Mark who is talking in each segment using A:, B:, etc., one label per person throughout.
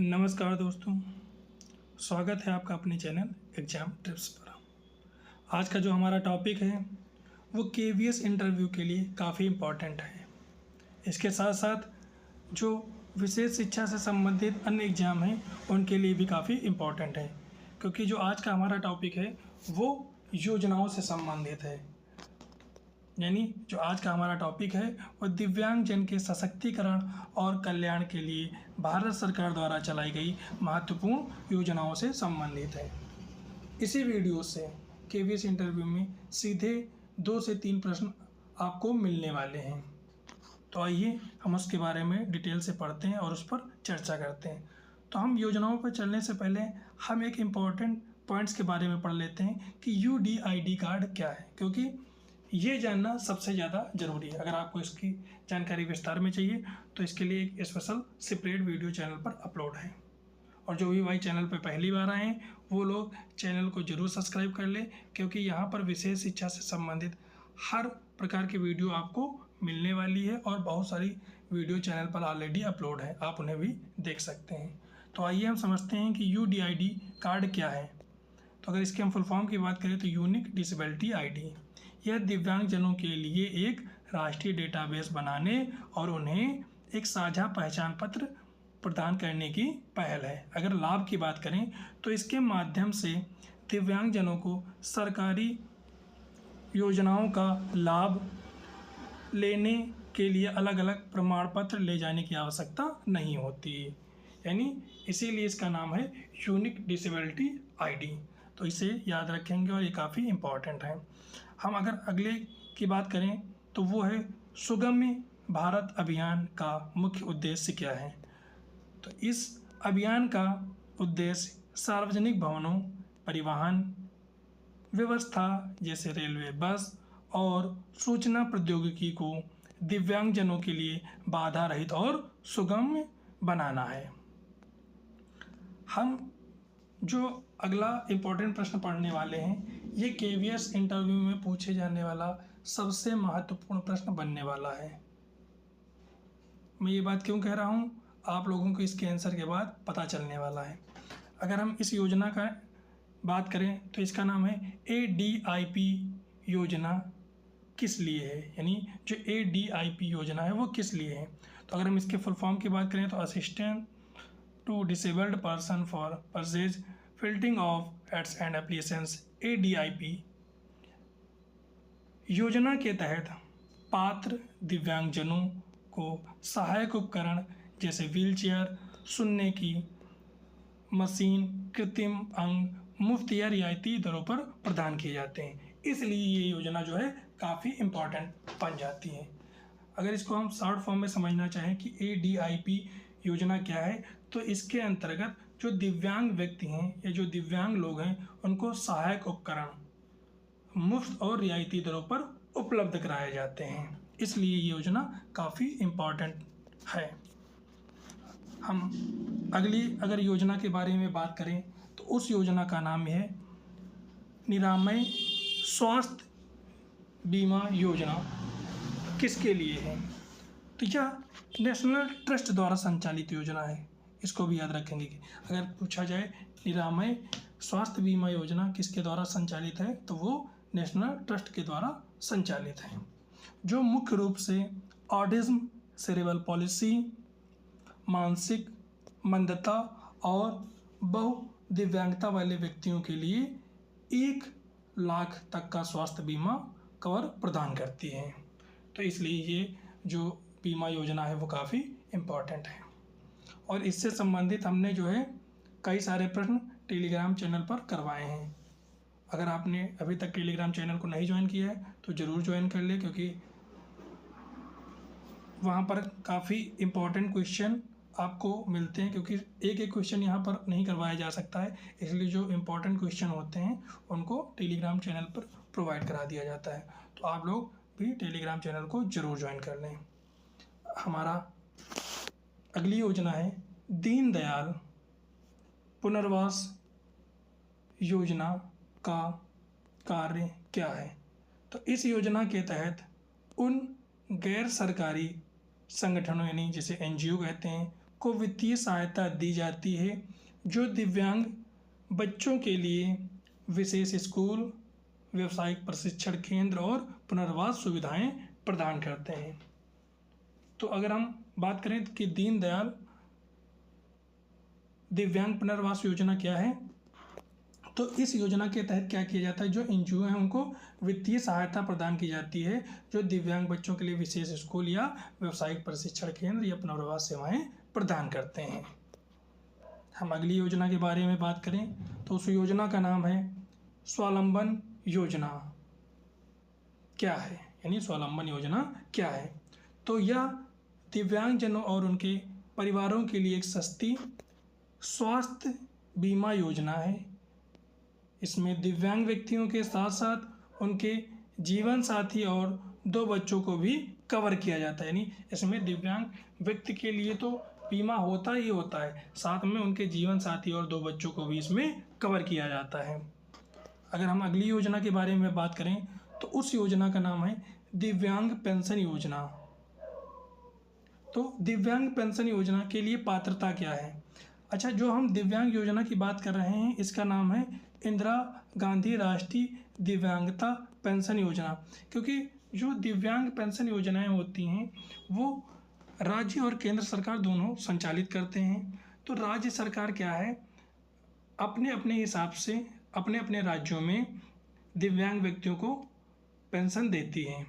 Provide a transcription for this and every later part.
A: नमस्कार दोस्तों, स्वागत है आपका अपने चैनल एग्ज़ाम टिप्स पर। आज का जो हमारा टॉपिक है वो केवीएस इंटरव्यू के लिए काफ़ी इम्पॉर्टेंट है। इसके साथ साथ जो विशेष शिक्षा से संबंधित अन्य एग्ज़ाम हैं उनके लिए भी काफ़ी इम्पॉर्टेंट है, क्योंकि जो आज का हमारा टॉपिक है वो योजनाओं से संबंधित है। यानी जो आज का हमारा टॉपिक है वो दिव्यांगजन के सशक्तिकरण और कल्याण के लिए भारत सरकार द्वारा चलाई गई महत्वपूर्ण योजनाओं से संबंधित है। इसी वीडियो से केवीएस इंटरव्यू में सीधे 2 से 3 प्रश्न आपको मिलने वाले हैं। तो आइए हम उसके बारे में डिटेल से पढ़ते हैं और उस पर चर्चा करते हैं। तो हम योजनाओं पर चलने से पहले हम एक इम्पॉर्टेंट पॉइंट्स के बारे में पढ़ लेते हैं कि यूडीआईडी कार्ड क्या है, क्योंकि ये जानना सबसे ज़्यादा ज़रूरी है। अगर आपको इसकी जानकारी विस्तार में चाहिए तो इसके लिए एक स्पेशल सेपरेट वीडियो चैनल पर अपलोड है। और जो भी भाई चैनल पर पहली बार आए हैं वो लोग चैनल को ज़रूर सब्सक्राइब कर लें, क्योंकि यहाँ पर विशेष शिक्षा से संबंधित हर प्रकार की वीडियो आपको मिलने वाली है और बहुत सारी वीडियो चैनल पर ऑलरेडी अपलोड है, आप उन्हें भी देख सकते हैं। तो आइए हम समझते हैं कि यूडीआईडी कार्ड क्या है। तो अगर इसके हम फुल फॉर्म की बात करें तो यूनिक डिसेबिलिटी आईडी, यह दिव्यांगजनों के लिए एक राष्ट्रीय डेटाबेस बनाने और उन्हें एक साझा पहचान पत्र प्रदान करने की पहल है। अगर लाभ की बात करें तो इसके माध्यम से दिव्यांगजनों को सरकारी योजनाओं का लाभ लेने के लिए अलग अलग प्रमाण पत्र ले जाने की आवश्यकता नहीं होती, यानी इसीलिए इसका नाम है यूनिक डिसेबिलिटी आईडी। तो इसे याद रखेंगे और ये काफ़ी इम्पॉर्टेंट है। हम अगर अगले की बात करें तो वो है सुगम्य भारत अभियान का मुख्य उद्देश्य क्या है। तो इस अभियान का उद्देश्य सार्वजनिक भवनों, परिवहन व्यवस्था जैसे रेलवे, बस और सूचना प्रौद्योगिकी को दिव्यांगजनों के लिए बाधा रहित और सुगम्य बनाना है। हम जो अगला इम्पोर्टेंट प्रश्न पढ़ने वाले हैं ये केवीएस इंटरव्यू में पूछे जाने वाला सबसे महत्वपूर्ण प्रश्न बनने वाला है। मैं ये बात क्यों कह रहा हूँ, आप लोगों को इसके आंसर के बाद पता चलने वाला है। अगर हम इस योजना का बात करें तो इसका नाम है ADIP योजना। किस लिए है, यानी जो ADIP योजना है वो किस लिए है। तो अगर हम इसके फुल फॉर्म की बात करें तो assistant to disabled person for purchase filtering of aids and applications ADIP योजना के तहत पात्र दिव्यांगजनों को सहायक उपकरण जैसे व्हीलचेयर, सुनने की मशीन, कृत्रिम अंग मुफ्त या रियायती दरों पर प्रदान किए जाते हैं। इसलिए ये योजना जो है काफ़ी इम्पॉर्टेंट बन जाती है। अगर इसको हम शॉर्ट फॉर्म में समझना चाहें कि ADIP योजना क्या है, तो इसके अंतर्गत जो दिव्यांग व्यक्ति हैं या जो दिव्यांग लोग हैं उनको सहायक उपकरण मुफ्त और रियायती दरों पर उपलब्ध कराए जाते हैं। इसलिए ये योजना काफ़ी इम्पॉर्टेंट है। हम अगली अगर योजना के बारे में बात करें तो उस योजना का नाम है निरामय स्वास्थ्य बीमा योजना। किसके लिए है, तो यह नेशनल ट्रस्ट द्वारा संचालित योजना है। इसको भी याद रखेंगे कि अगर पूछा जाए निरामय स्वास्थ्य बीमा योजना किसके द्वारा संचालित है तो वो नेशनल ट्रस्ट के द्वारा संचालित है, जो मुख्य रूप से ऑटिज्म, सेरेब्रल पॉलिसी, मानसिक मंदता और बहुदिव्यांगता वाले व्यक्तियों के लिए 1 लाख तक का स्वास्थ्य बीमा कवर प्रदान करती है। तो इसलिए ये जो बीमा योजना है वो काफ़ी इम्पॉर्टेंट है। और इससे संबंधित हमने जो है कई सारे प्रश्न टेलीग्राम चैनल पर करवाए हैं। अगर आपने अभी तक टेलीग्राम चैनल को नहीं ज्वाइन किया है तो ज़रूर ज्वाइन कर ले, क्योंकि वहाँ पर काफ़ी इम्पॉर्टेंट क्वेश्चन आपको मिलते हैं, क्योंकि एक एक क्वेश्चन यहाँ पर नहीं करवाया जा सकता है। इसलिए जो इम्पॉर्टेंट क्वेश्चन होते हैं उनको टेलीग्राम चैनल पर प्रोवाइड करा दिया जाता है। तो आप लोग भी टेलीग्राम चैनल को ज़रूर ज्वाइन कर लें। हमारा अगली योजना है दीनदयाल पुनर्वास योजना का कार्य क्या है। तो इस योजना के तहत उन गैर सरकारी संगठनों यानी जिसे NGO कहते हैं को वित्तीय सहायता दी जाती है जो दिव्यांग बच्चों के लिए विशेष स्कूल, व्यावसायिक प्रशिक्षण केंद्र और पुनर्वास सुविधाएं प्रदान करते हैं। तो अगर हम बात करें कि दीनदयाल दिव्यांग पुनर्वास योजना क्या है, तो इस योजना के तहत क्या किया जाता है, जो एनजीओ हैं उनको वित्तीय सहायता प्रदान की जाती है जो दिव्यांग बच्चों के लिए विशेष स्कूल या व्यावसायिक प्रशिक्षण केंद्र या पुनर्वास सेवाएं प्रदान करते हैं। हम अगली योजना के बारे में बात करें तो उस योजना का नाम है स्वावलंबन योजना। क्या है, यानी स्वावलंबन योजना क्या है? तो यह दिव्यांगजनों और उनके परिवारों के लिए एक सस्ती स्वास्थ्य बीमा योजना है। इसमें दिव्यांग व्यक्तियों के साथ साथ उनके जीवन साथी और 2 बच्चों को भी कवर किया जाता है। यानी इसमें दिव्यांग व्यक्ति के लिए तो बीमा होता ही होता है, साथ में उनके जीवन साथी और 2 बच्चों को भी इसमें कवर किया जाता है। अगर हम अगली योजना के बारे में बात करें तो उस योजना का नाम है दिव्यांग पेंशन योजना। तो दिव्यांग पेंशन योजना के लिए पात्रता क्या है? अच्छा, जो हम दिव्यांग योजना की बात कर रहे हैं इसका नाम है इंदिरा गांधी राष्ट्रीय दिव्यांगता पेंशन योजना, क्योंकि जो दिव्यांग पेंशन योजनाएं होती हैं वो राज्य और केंद्र सरकार दोनों संचालित करते हैं। तो राज्य सरकार क्या है, अपने अपने हिसाब से अपने अपने राज्यों में दिव्यांग व्यक्तियों को पेंशन देती हैं।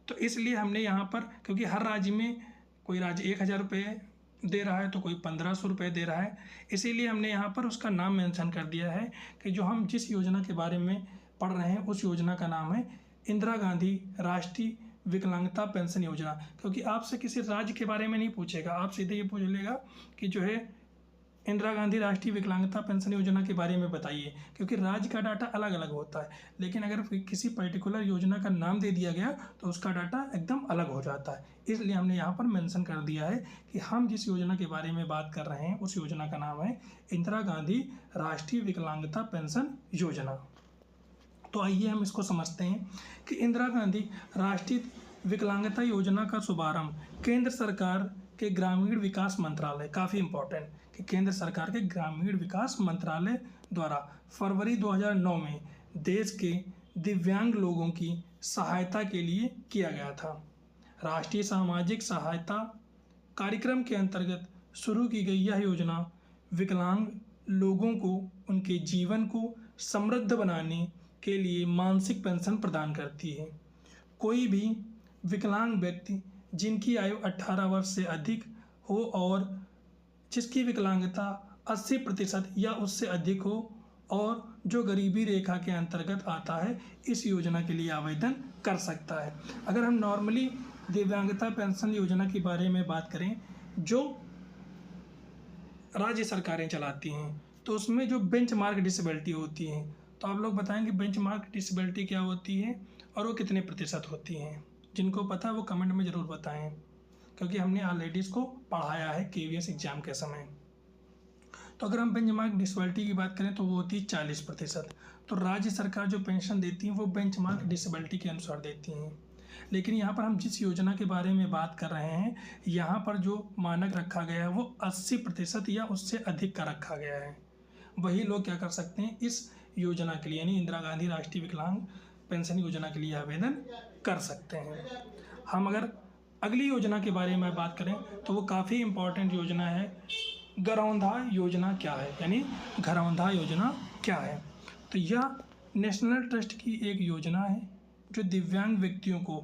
A: तो इसलिए हमने यहाँ पर, क्योंकि हर राज्य में कोई राज्य 1000 रुपये दे रहा है तो कोई 1500 रुपये दे रहा है, इसीलिए हमने यहाँ पर उसका नाम मेंशन कर दिया है कि जो हम जिस योजना के बारे में पढ़ रहे हैं उस योजना का नाम है इंदिरा गांधी राष्ट्रीय विकलांगता पेंशन योजना। क्योंकि आपसे किसी राज्य के बारे में नहीं पूछेगा, आप सीधे ये पूछ लेगा कि जो है इंदिरा गांधी राष्ट्रीय विकलांगता पेंशन योजना के बारे में बताइए, क्योंकि राज्य का डाटा अलग अलग होता है। लेकिन अगर किसी पर्टिकुलर योजना का नाम दे दिया गया तो उसका डाटा एकदम अलग हो जाता है। इसलिए हमने यहाँ पर मेंशन कर दिया है कि हम जिस योजना के बारे में बात कर रहे हैं उस योजना का नाम है इंदिरा गांधी राष्ट्रीय विकलांगता पेंशन योजना। तो आइए हम इसको समझते हैं कि इंदिरा गांधी राष्ट्रीय विकलांगता योजना का शुभारंभ केंद्र सरकार के ग्रामीण विकास मंत्रालय, काफ़ी इम्पोर्टेंट, कि केंद्र सरकार के ग्रामीण विकास मंत्रालय द्वारा फरवरी 2009 में देश के दिव्यांग लोगों की सहायता के लिए किया गया था। राष्ट्रीय सामाजिक सहायता कार्यक्रम के अंतर्गत शुरू की गई यह योजना विकलांग लोगों को उनके जीवन को समृद्ध बनाने के लिए मानसिक पेंशन प्रदान करती है। कोई भी विकलांग व्यक्ति जिनकी आयु 18 वर्ष से अधिक हो और जिसकी विकलांगता 80% या उससे अधिक हो और जो गरीबी रेखा के अंतर्गत आता है, इस योजना के लिए आवेदन कर सकता है। अगर हम नॉर्मली दिव्यांगता पेंशन योजना के बारे में बात करें जो राज्य सरकारें चलाती हैं, तो उसमें जो बेंचमार्क डिसेबिलिटी होती है, तो आप लोग बताएंगे बेंचमार्क डिसेबिलिटी क्या होती है और वो कितने प्रतिशत होती हैं? जिनको पता है वो कमेंट में ज़रूर बताएं, क्योंकि हमने ऑलरेडी इसको पढ़ाया है केवीएस एग्जाम के समय। तो अगर हम बेंचमार्क डिसेबिलिटी की बात करें तो वो होती है 40%। तो राज्य सरकार जो पेंशन देती है वो बेंचमार्क डिसेबिलिटी के अनुसार देती हैं। लेकिन यहाँ पर हम जिस योजना के बारे में बात कर रहे हैं, यहाँ पर जो मानक रखा गया है वो 80% या उससे अधिक का रखा गया है। वही लोग क्या कर सकते हैं, इस योजना के लिए यानी इंदिरा गांधी राष्ट्रीय विकलांग पेंशन योजना के लिए आवेदन कर सकते हैं। हम अगर अगली योजना के बारे में बात करें तो वो काफ़ी इम्पोर्टेंट योजना है। घरौंधा योजना क्या है, यानी घरौंधा योजना क्या है? तो यह नेशनल ट्रस्ट की एक योजना है जो दिव्यांग व्यक्तियों को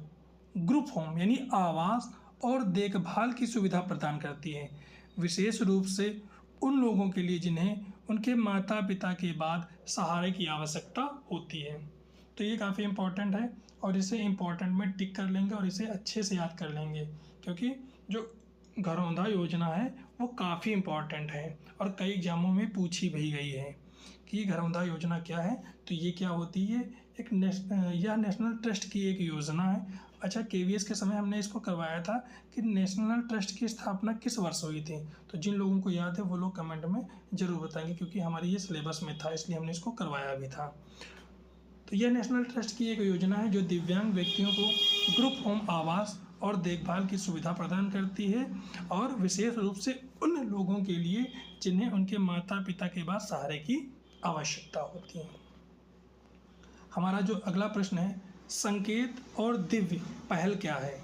A: ग्रुप होम यानी आवास और देखभाल की सुविधा प्रदान करती है, विशेष रूप से उन लोगों के लिए जिन्हें उनके माता पिता के बाद सहारे की आवश्यकता होती है। तो ये काफ़ी इम्पोर्टेंट है और इसे इम्पोर्टेंट में टिक कर लेंगे और इसे अच्छे से याद कर लेंगे, क्योंकि जो घरौंधा योजना है वो काफ़ी इम्पोर्टेंट है और कई एग्जामों में पूछी भी गई है कि घरौंधा योजना क्या है। तो ये क्या होती है, यह नेशनल ट्रस्ट की एक योजना है। अच्छा, केवीएस के समय हमने इसको करवाया था कि नेशनल ट्रस्ट की स्थापना किस वर्ष हुई थी, तो जिन लोगों को याद है वो लोग कमेंट में ज़रूर बताएंगे, क्योंकि हमारे ये सिलेबस में था इसलिए हमने इसको करवाया भी था। तो यह नेशनल ट्रस्ट की एक योजना है जो दिव्यांग व्यक्तियों को ग्रुप होम आवास और देखभाल की सुविधा प्रदान करती है, और विशेष रूप से उन लोगों के लिए जिन्हें उनके माता पिता के बाद सहारे की आवश्यकता होती है। हमारा जो अगला प्रश्न है, संकेत और दिव्य पहल क्या है?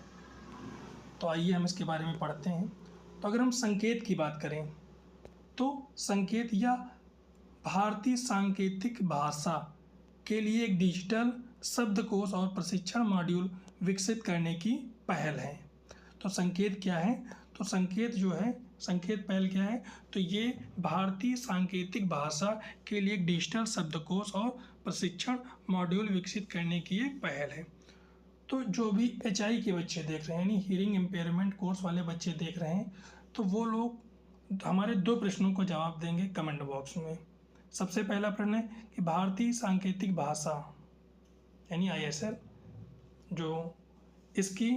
A: तो आइए हम इसके बारे में पढ़ते हैं। तो अगर हम संकेत की बात करें तो संकेत या भारतीय सांकेतिक भाषा के लिए एक डिजिटल शब्दकोश और प्रशिक्षण मॉड्यूल विकसित करने की पहल है। तो संकेत क्या है? तो संकेत जो है, संकेत पहल क्या है? तो ये भारतीय सांकेतिक भाषा के लिए एक डिजिटल शब्दकोश और प्रशिक्षण मॉड्यूल विकसित करने की एक पहल है। तो जो भी HI के बच्चे देख रहे हैं, यानी हियरिंग इम्पेयरमेंट कोर्स वाले बच्चे देख रहे हैं, तो वो लोग हमारे 2 प्रश्नों को जवाब देंगे कमेंट बॉक्स में। सबसे पहला प्रश्न है कि भारतीय सांकेतिक भाषा यानी ISL जो इसकी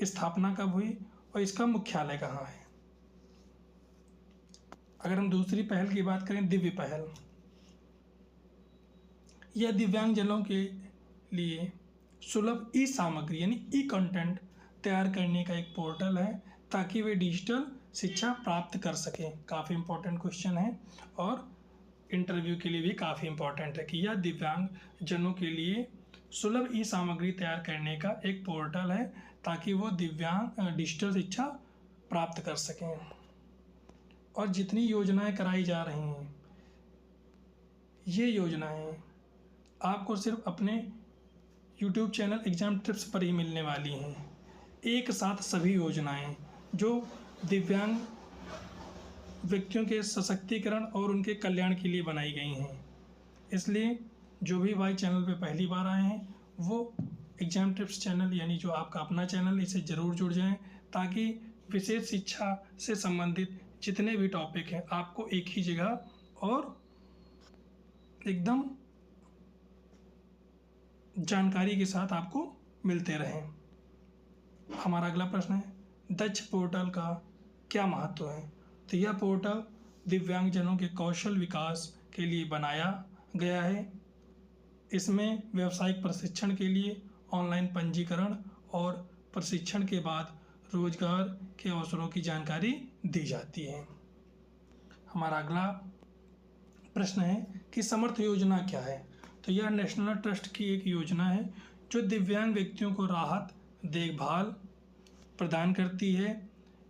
A: स्थापना कब हुई और इसका मुख्यालय कहाँ है? अगर हम दूसरी पहल की बात करें, दिव्य पहल, यह दिव्यांगजनों के लिए सुलभ ई सामग्री यानी ई कंटेंट तैयार करने का एक पोर्टल है ताकि वे डिजिटल शिक्षा प्राप्त कर सकें। काफ़ी इम्पोर्टेंट क्वेश्चन है और इंटरव्यू के लिए भी काफ़ी इम्पोर्टेंट है कि यह दिव्यांगजनों के लिए सुलभ ई सामग्री तैयार करने का एक पोर्टल है ताकि वो दिव्यांग डिजिटल शिक्षा प्राप्त कर सकें। और जितनी योजनाएं कराई जा रही हैं, ये योजनाएं आपको सिर्फ अपने YouTube चैनल एग्ज़ाम टिप्स पर ही मिलने वाली हैं। एक साथ सभी योजनाएं जो दिव्यांग व्यक्तियों के सशक्तिकरण और उनके कल्याण के लिए बनाई गई हैं। इसलिए जो भी भाई चैनल पे पहली बार आए हैं वो एग्ज़ाम टिप्स चैनल यानी जो आपका अपना चैनल, इसे ज़रूर जुड़ जाएं ताकि विशेष शिक्षा से संबंधित जितने भी टॉपिक हैं आपको एक ही जगह और एकदम जानकारी के साथ आपको मिलते रहें। हमारा अगला प्रश्न है, दक्ष पोर्टल का क्या महत्व है? तो यह पोर्टल दिव्यांगजनों के कौशल विकास के लिए बनाया गया है। इसमें व्यावसायिक प्रशिक्षण के लिए ऑनलाइन पंजीकरण और प्रशिक्षण के बाद रोजगार के अवसरों की जानकारी दी जाती है। हमारा अगला प्रश्न है कि समर्थ योजना क्या है? तो यह नेशनल ट्रस्ट की एक योजना है जो दिव्यांग व्यक्तियों को राहत देखभाल प्रदान करती है।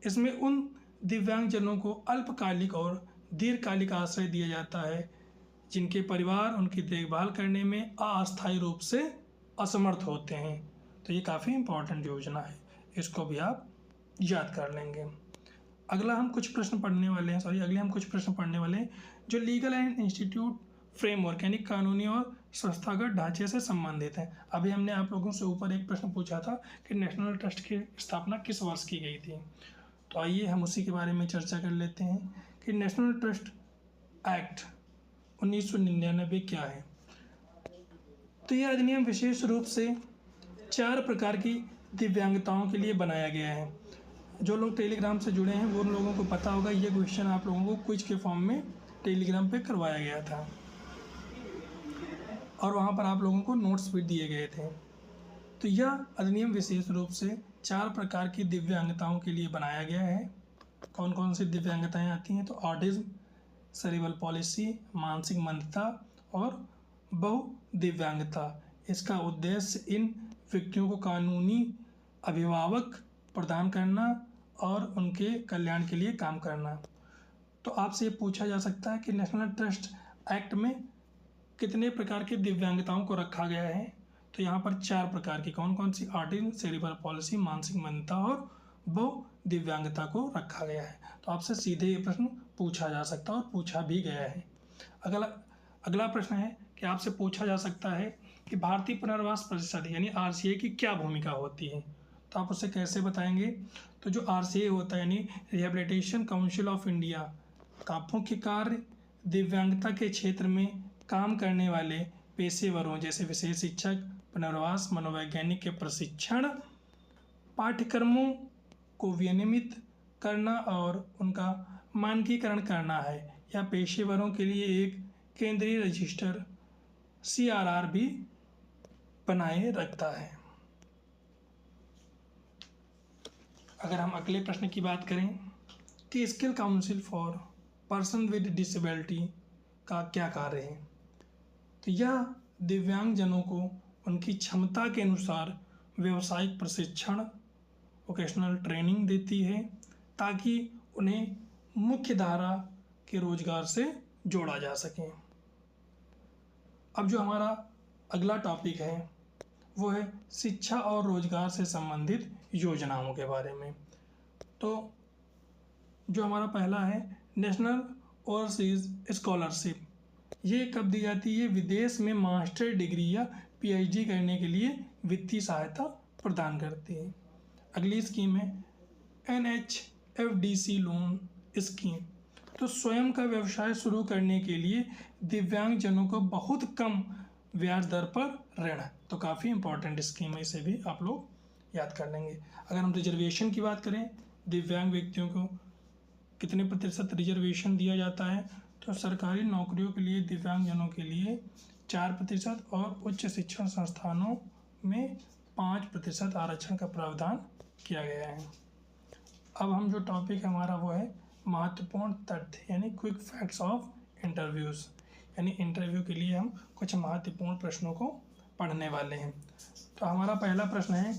A: इसमें उन दिव्यांगजनों को अल्पकालिक और दीर्घकालिक आश्रय दिया जाता है जिनके परिवार उनकी देखभाल करने में अस्थायी रूप से असमर्थ होते हैं। तो ये काफ़ी इम्पोर्टेंट योजना है, इसको भी आप याद कर लेंगे। अगले हम कुछ प्रश्न पढ़ने वाले हैं जो लीगल एंड इंस्टीट्यूट फ्रेमवर्क यानी कानूनी और संस्थागत ढांचे से संबंधित हैं। अभी हमने आप लोगों से ऊपर एक प्रश्न पूछा था कि नेशनल ट्रस्ट की स्थापना किस वर्ष की गई थी, तो आइए हम उसी के बारे में चर्चा कर लेते हैं कि नेशनल ट्रस्ट एक्ट 1999 क्या है। तो यह अधिनियम विशेष रूप से 4 प्रकार की दिव्यांगताओं के लिए बनाया गया है। जो लोग टेलीग्राम से जुड़े हैं वो उन लोगों को पता होगा, ये क्वेश्चन आप लोगों को क्विज के फॉर्म में टेलीग्राम पे करवाया गया था और वहाँ पर आप लोगों को नोट्स भी दिए गए थे। तो यह अधिनियम विशेष रूप से 4 प्रकार की दिव्यांगताओं के लिए बनाया गया है। कौन कौन सी दिव्यांगताएं आती हैं? तो ऑटिज्म, सेरिब्रल पॉलिसी, मानसिक मंदता और बहु दिव्यांगता। इसका उद्देश्य इन व्यक्तियों को कानूनी अभिभावक प्रदान करना और उनके कल्याण के लिए काम करना। तो आपसे ये पूछा जा सकता है कि नेशनल ट्रस्ट एक्ट में कितने प्रकार की दिव्यांगताओं को रखा गया है? तो यहाँ पर 4 प्रकार की, कौन कौन सी? ऑटिज्म, सेरिब्रल पॉलिसी, मानसिक मंदता और बहु दिव्यांगता को रखा गया है। तो आपसे सीधे ये प्रश्न पूछा जा सकता है और पूछा भी गया है। अगला प्रश्न है कि आपसे पूछा जा सकता है कि भारतीय पुनर्वास परिषद यानी RCA की क्या भूमिका होती है? तो आप उसे कैसे बताएंगे? तो जो RCA होता है यानी रिहेबिलिटेशन काउंसिल ऑफ इंडिया का मुख्य कार्य दिव्यांगता के क्षेत्र में काम करने वाले पेशेवरों जैसे विशेष शिक्षक, पुनर्वास, मनोवैज्ञानिक के प्रशिक्षण, पाठ्यक्रमों को विनियमित करना और उनका मानकीकरण करना है। यह पेशेवरों के लिए एक केंद्रीय रजिस्टर CRR भी बनाए रखता है। अगर हम अगले प्रश्न की बात करें कि skill council for person with disability का क्या कार्य है, तो यह दिव्यांगजनों को उनकी क्षमता के अनुसार व्यावसायिक प्रशिक्षण, वोकेशनल ट्रेनिंग देती है ताकि उन्हें मुख्य धारा के रोजगार से जोड़ा जा सके। अब जो हमारा अगला टॉपिक है वो है शिक्षा और रोजगार से संबंधित योजनाओं के बारे में। तो जो हमारा पहला है नेशनल ओवरसीज स्कॉलरशिप, ये कब दी जाती है? विदेश में मास्टर डिग्री या पीएचडी करने के लिए वित्तीय सहायता प्रदान करती है। अगली स्कीम है NHFDC लोन स्कीम, तो स्वयं का व्यवसाय शुरू करने के लिए दिव्यांगजनों को बहुत कम ब्याज दर पर ऋण, तो काफ़ी इंपॉर्टेंट स्कीम है, इसे भी आप लोग याद कर लेंगे। अगर हम रिजर्वेशन की बात करें, दिव्यांग व्यक्तियों को कितने प्रतिशत रिजर्वेशन दिया जाता है, तो सरकारी नौकरियों के लिए दिव्यांगजनों के लिए 4% और उच्च शिक्षण संस्थानों में 5% आरक्षण का प्रावधान किया गया है। अब हम जो टॉपिक हमारा वो है महत्वपूर्ण तथ्य यानी क्विक फैक्ट्स ऑफ इंटरव्यूज़, यानी इंटरव्यू के लिए हम कुछ महत्वपूर्ण प्रश्नों को पढ़ने वाले हैं। तो हमारा पहला प्रश्न है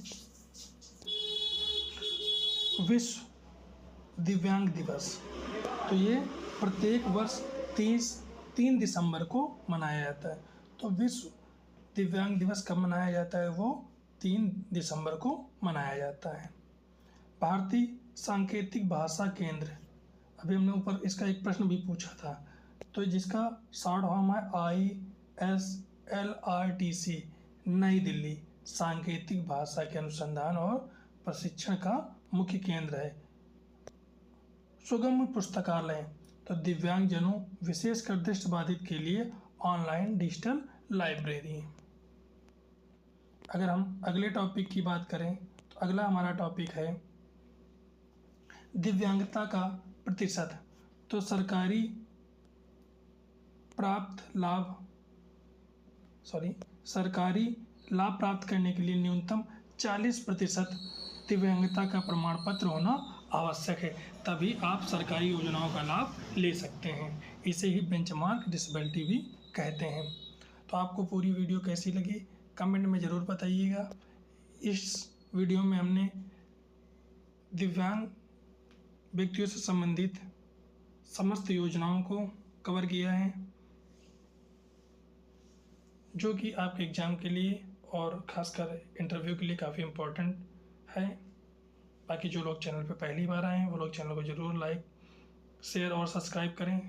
A: विश्व दिव्यांग दिवस, तो ये प्रत्येक वर्ष 3 दिसंबर को मनाया जाता है। तो विश्व दिव्यांग दिवस कब मनाया जाता है? वो 3 दिसंबर को मनाया जाता है। भारतीय सांकेतिक भाषा केंद्र, अभी हमने ऊपर इसका एक प्रश्न भी पूछा था, तो जिसका शॉर्ट फॉर्म है ISLRTC, नई दिल्ली सांकेतिक भाषा के अनुसंधान और प्रशिक्षण का मुख्य केंद्र है। सुगम पुस्तकालय, तो दिव्यांगजनों विशेषकर दृष्टिबाधित के लिए ऑनलाइन डिजिटल लाइब्रेरी। अगर हम अगले टॉपिक की बात करें तो अगला हमारा टॉपिक है दिव्यांगता का प्रतिशत, तो सरकारी लाभ प्राप्त करने के लिए न्यूनतम 40% दिव्यांगता का प्रमाण पत्र होना आवश्यक है, तभी आप सरकारी योजनाओं का लाभ ले सकते हैं। इसे ही बेंचमार्क डिसेबिलिटी भी कहते हैं। तो आपको पूरी वीडियो कैसी लगी कमेंट में ज़रूर बताइएगा। इस वीडियो में हमने दिव्यांग व्यक्तियों से संबंधित समस्त योजनाओं को कवर किया है, जो कि आपके एग्ज़ाम के लिए और ख़ासकर इंटरव्यू के लिए काफ़ी इम्पोर्टेंट है। बाकी जो लोग चैनल पर पहली बार आए हैं वो लोग चैनल को ज़रूर लाइक, शेयर और सब्सक्राइब करें,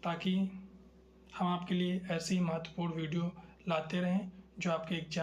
A: ताकि हम आपके लिए ऐसी महत्वपूर्ण वीडियो लाते रहें जो आपके एग्ज़ाम